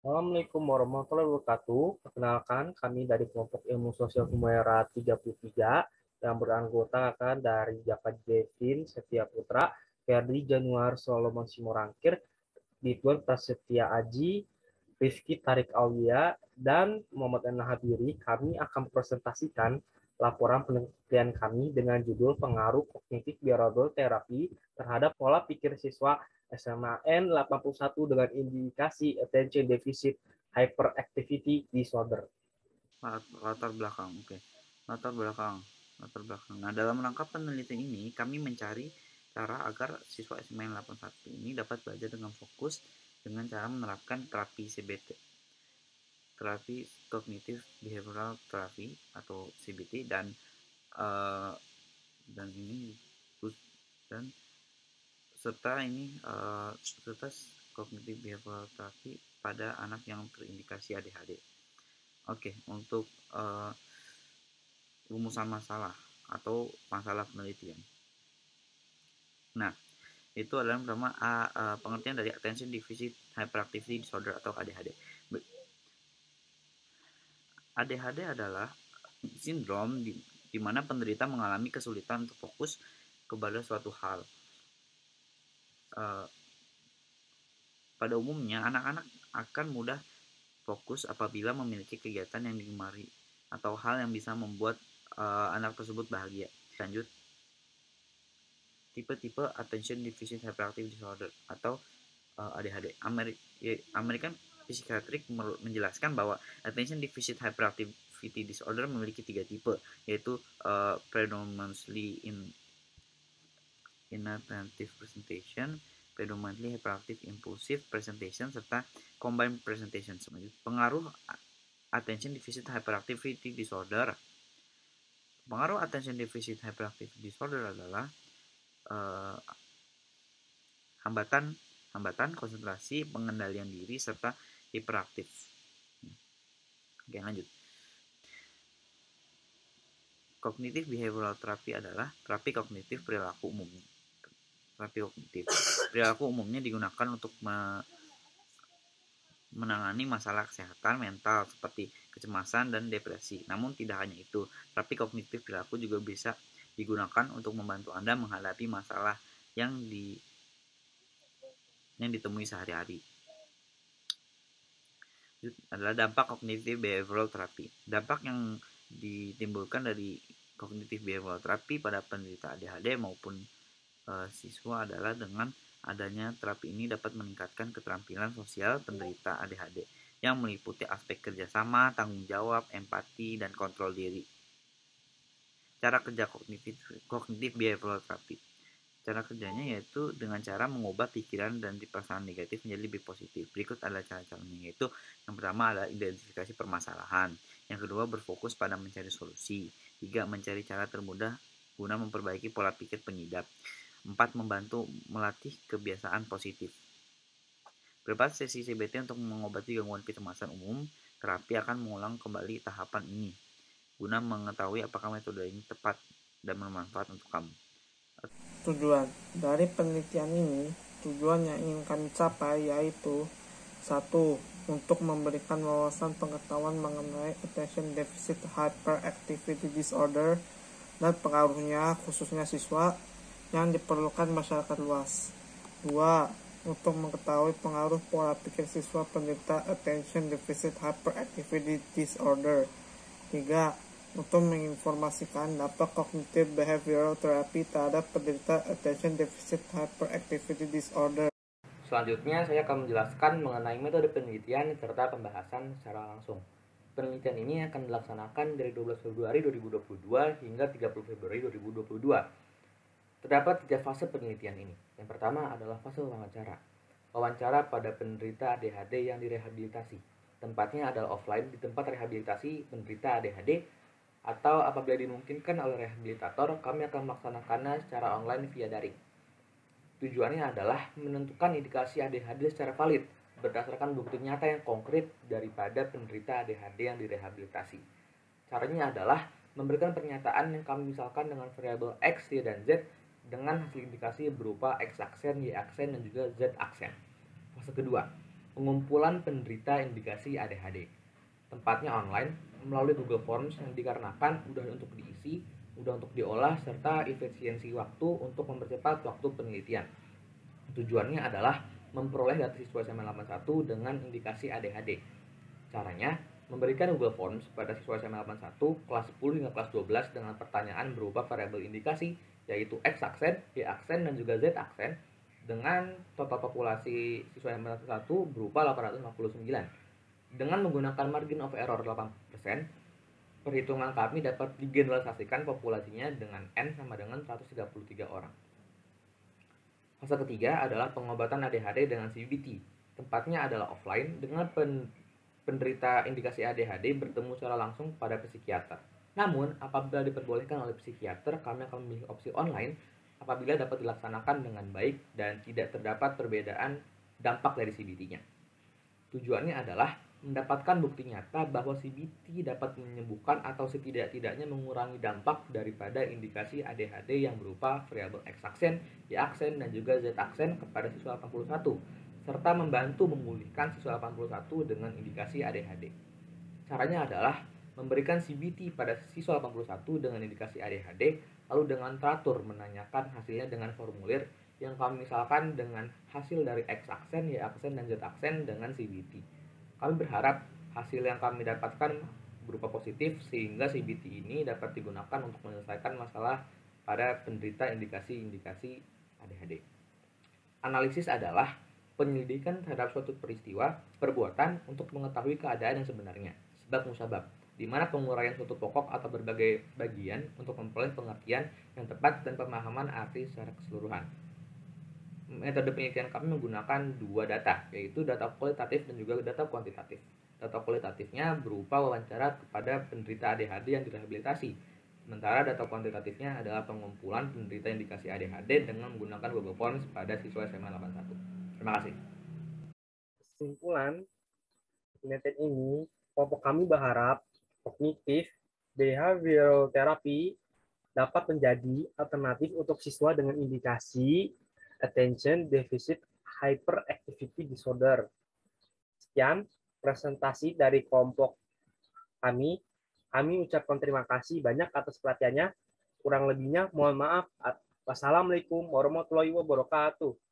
Assalamualaikum warahmatullahi wabarakatuh. Perkenalkan, kami dari kelompok ilmu sosial Humaira 33 yang beranggotakan dari Jaka Devin, Setia Putra, Ferdi Januar, Solomon Simorangkir, Ridwan Prasetya Aji, Rifki Tarik Aulia, dan Muhammad Habiri. Kami akan presentasikan laporan penelitian kami dengan judul pengaruh kognitif behavioral terapi terhadap pola pikir siswa SMAN 81 dengan indikasi attention deficit hyperactivity disorder. Latar belakang, oke. Latar belakang, latar belakang. Nah, dalam rangka penelitian ini, kami mencari cara agar siswa SMA 81 ini dapat belajar dengan fokus dengan cara menerapkan terapi CBT, terapi kognitif behavioral therapy atau CBT, uh, dan ini dan serta kognitif behavioral therapy pada anak yang terindikasi ADHD. Oke, untuk rumusan masalah atau masalah penelitian. Nah, itu adalah yang pertama pengertian dari attention deficit hyperactivity disorder atau ADHD. ADHD adalah sindrom di mana penderita mengalami kesulitan untuk fokus kepada suatu hal. Pada umumnya, anak-anak akan mudah fokus apabila memiliki kegiatan yang digemari atau hal yang bisa membuat anak tersebut bahagia. Lanjut, tipe-tipe attention deficit hyperactive disorder atau ADHD. American Psychiatric menjelaskan bahwa attention deficit hyperactivity disorder memiliki tiga tipe, yaitu predominantly inattentive presentation, predominantly hyperactive impulsive presentation, serta combined presentation. Pengaruh attention deficit hyperactivity disorder. Pengaruh attention deficit hyperactivity disorder adalah uh, hambatan hambatan konsentrasi, pengendalian diri, serta hiperaktif. Oke, lanjut. Kognitif behavioral therapy adalah terapi kognitif perilaku umumnya. Terapi kognitif perilaku umumnya digunakan untuk menangani masalah kesehatan mental seperti kecemasan dan depresi. Namun tidak hanya itu, terapi kognitif perilaku juga bisa digunakan untuk membantu Anda menghadapi masalah yang ditemui sehari-hari. Adalah dampak kognitif behavioral therapy. Dampak yang ditimbulkan dari kognitif behavioral therapy pada penderita ADHD maupun siswa adalah dengan adanya terapi ini dapat meningkatkan keterampilan sosial penderita ADHD yang meliputi aspek kerjasama, tanggung jawab, empati, dan kontrol diri. Cara kerja kognitif behavioral therapy. Cara kerjanya yaitu dengan cara mengubah pikiran dan perasaan negatif menjadi lebih positif. Berikut adalah cara-caranya, yaitu yang pertama adalah identifikasi permasalahan. Yang kedua, berfokus pada mencari solusi. Tiga, mencari cara termudah guna memperbaiki pola pikir pengidap. Empat, membantu melatih kebiasaan positif. Beberapa sesi CBT untuk mengobati gangguan kecemasan umum, terapi akan mengulang kembali tahapan ini guna mengetahui apakah metode ini tepat dan bermanfaat untuk kamu. Tujuan dari penelitian ini, tujuan yang ingin kami capai yaitu satu, untuk memberikan wawasan pengetahuan mengenai attention deficit hyperactivity disorder dan pengaruhnya khususnya siswa yang diperlukan masyarakat luas. Dua, untuk mengetahui pengaruh pola pikir siswa penderita attention deficit hyperactivity disorder. Tiga, untuk menginformasikan dampak kognitif behavioral therapy terhadap penderita attention deficit hyperactivity disorder. Selanjutnya, saya akan menjelaskan mengenai metode penelitian serta pembahasan secara langsung. Penelitian ini akan dilaksanakan dari 12 Februari 2022 hingga 30 Februari 2022. Terdapat 3 fase penelitian ini. Yang pertama adalah fase wawancara. Wawancara pada penderita ADHD yang direhabilitasi. Tempatnya adalah offline di tempat rehabilitasi penderita ADHD, atau apabila dimungkinkan oleh rehabilitator, kami akan melaksanakannya secara online via daring. Tujuannya adalah menentukan indikasi ADHD secara valid berdasarkan bukti nyata yang konkret daripada penderita ADHD yang direhabilitasi. Caranya adalah memberikan pernyataan yang kami misalkan dengan variabel X, Y, dan Z dengan hasil indikasi berupa X aksen, Y aksen, dan juga Z aksen. Fase kedua, pengumpulan penderita indikasi ADHD. Tempatnya online melalui Google Forms yang dikarenakan mudah untuk diisi, mudah untuk diolah, serta efisiensi waktu untuk mempercepat waktu penelitian. Tujuannya adalah memperoleh data siswa SMA 81 dengan indikasi ADHD. Caranya, memberikan Google Forms pada siswa SMA 81 kelas 10 hingga kelas 12 dengan pertanyaan berupa variabel indikasi, yaitu X aksen, Y aksen, dan juga Z aksen, dengan total populasi siswa SMA 81 berupa 859. Dengan menggunakan margin of error 8%, perhitungan kami dapat digeneralisasikan populasinya dengan N sama dengan 133 orang. Fase ketiga adalah pengobatan ADHD dengan CBT. Tempatnya adalah offline dengan penderita indikasi ADHD bertemu secara langsung pada psikiater. Namun, apabila diperbolehkan oleh psikiater, kami akan memilih opsi online apabila dapat dilaksanakan dengan baik dan tidak terdapat perbedaan dampak dari CBT-nya. Tujuannya adalah mendapatkan bukti nyata bahwa CBT dapat menyembuhkan atau setidak-tidaknya mengurangi dampak daripada indikasi ADHD yang berupa variabel X aksen, Y aksen, dan juga Z aksen kepada siswa 81, serta membantu memulihkan siswa 81 dengan indikasi ADHD. Caranya adalah memberikan CBT pada siswa 81 dengan indikasi ADHD, lalu dengan teratur menanyakan hasilnya dengan formulir yang kami misalkan dengan hasil dari X aksen, Y aksen, dan Z aksen dengan CBT. Kami berharap hasil yang kami dapatkan berupa positif sehingga CBT ini dapat digunakan untuk menyelesaikan masalah pada penderita indikasi-indikasi ADHD. Analisis adalah penyelidikan terhadap suatu peristiwa, perbuatan untuk mengetahui keadaan yang sebenarnya, sebab musabab, di mana penguraian suatu pokok atau berbagai bagian untuk memperoleh pengertian yang tepat dan pemahaman arti secara keseluruhan. Metode penelitian kami menggunakan dua data, yaitu data kualitatif dan juga data kuantitatif. Data kualitatifnya berupa wawancara kepada penderita ADHD yang direhabilitasi, sementara data kuantitatifnya adalah pengumpulan penderita indikasi ADHD dengan menggunakan Google Forms pada siswa SMA 81. Terima kasih. Kesimpulan penelitian ini, kelompok kami berharap kognitif behavioral therapy dapat menjadi alternatif untuk siswa dengan indikasi attention deficit hyperactivity disorder. Sekian presentasi dari kelompok kami. Kami ucapkan terima kasih banyak atas perhatiannya. Kurang lebihnya mohon maaf. Wassalamualaikum warahmatullahi wabarakatuh.